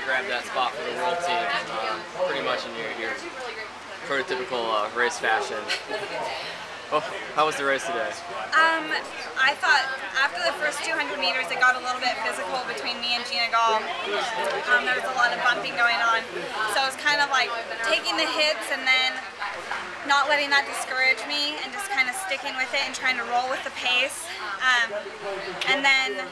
grab that spot for the world team, pretty much in your prototypical race fashion. Oh, how was the race today? I thought after the first 200 meters it got a little bit physical between me and Gina Gall. There was a lot of bumping going on. So it was kind of like taking the hits and then not letting that discourage me and just kind of sticking with it and trying to roll with the pace. And then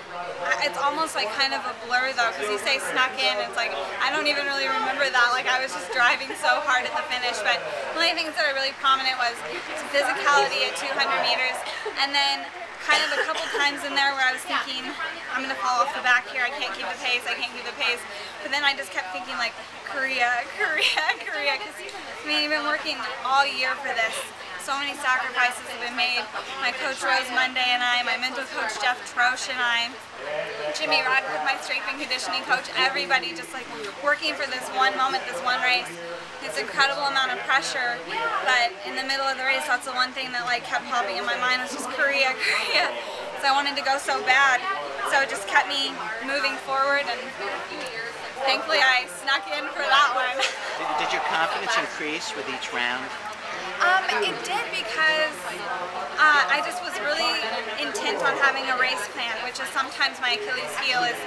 it's almost like kind of a blur though, because you say snuck in, it's like I don't even really remember that. Like I was just driving so hard at the finish. But the only things that are really prominent was physicality at 200 meters, and then kind of a couple times in there where I was thinking, I'm going to fall off the back here, I can't keep the pace, I can't keep the pace. But then I just kept thinking like, Korea, because I mean, I've been working all year for this. So many sacrifices have been made. My coach Rose Monday and I, my mental coach Jeff Troche and I, Jimmy Radford, my strength and conditioning coach, everybody just like working for this one moment, this one race. It's an incredible amount of pressure, but in the middle of the race, that's the one thing that like kept popping in my mind was just Korea. So I wanted to go so bad, so it just kept me moving forward, and thankfully I snuck in for that one. Did your confidence increase with each round? It did, because I just was really intent on having a race plan, which is sometimes my Achilles heel, is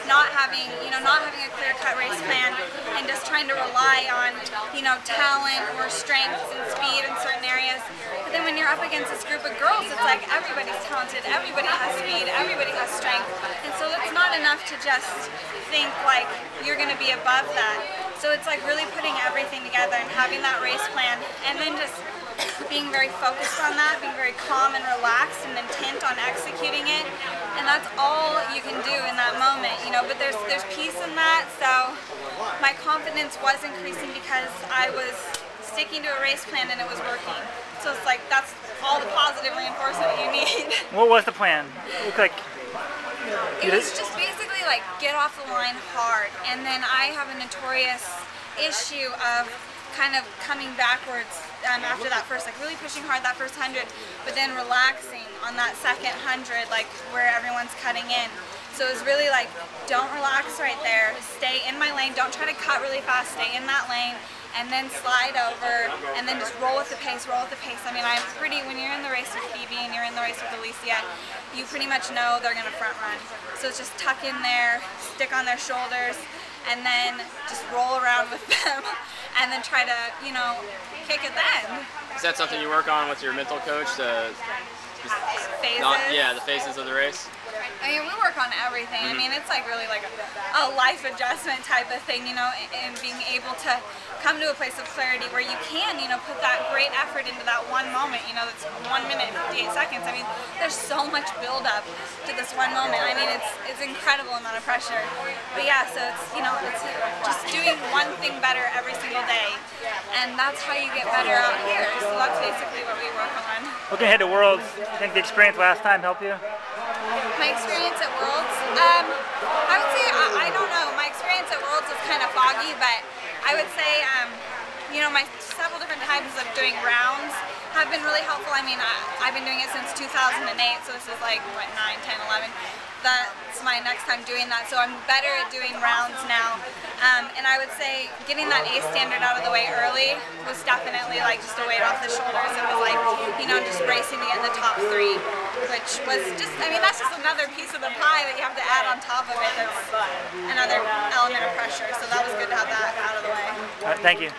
not having a clear-cut race plan and just trying to rely on, talent or strengths and speed in certain areas. But then when you're up against this group of girls, it's like everybody's talented, everybody has speed, everybody has strength, and so it's not enough to just think like you're going to be above that. So it's like really putting everything together and having that race plan, and then just being very focused on that, being very calm and relaxed and intent on executing it, and that's all you can do in that moment, but there's peace in that. So my confidence was increasing because I was sticking to a race plan and it was working. So it's like that's all the positive reinforcement you need. What was the plan? It was just basically like get off the line hard, and then I have a notorious issue of kind of coming backwards after that first, like really pushing hard that first 100, but then relaxing on that second 100, like where everyone's cutting in. So it was really like, don't relax right there, stay in my lane, don't try to cut really fast, stay in that lane, and then slide over, and then just roll with the pace, roll with the pace. I mean, when you're in the race with Phoebe and you're in the race with Alicia, you pretty much know they're going to front run. So it's just tuck in there, stick on their shoulders, and then just roll around with them, and then try to, kick at the end. Is that something you work on with your mental coach? Phases? The phases of the race? I mean, we work on everything. I mean, it's like really like a life adjustment type of thing, and being able to come to a place of clarity where you can, put that great effort into that one moment, that's 1 minute and 58 seconds. I mean, there's so much build up to this one moment. I mean, it's an incredible amount of pressure. But yeah, so it's, it's just doing one thing better every single day. And that's how you get better out here. So that's basically what we work on. Looking ahead to Worlds, I think the experience last time helped you? My experience at Worlds, I would say, I don't know, my experience at Worlds is kind of foggy, but I would say, my several different times of doing rounds have been really helpful. I mean, I've been doing it since 2008, so this is like, what, 9, 10, 11. That's my next time doing that, so I'm better at doing rounds now. And I would say getting that A standard out of the way early was definitely like just a weight off the shoulders. It was like, just racing to get in the top 3, which was just, I mean, that's just another piece of the pie that you have to add on top of it. That's another element of pressure, so that was good to have that out of the way. All right, thank you.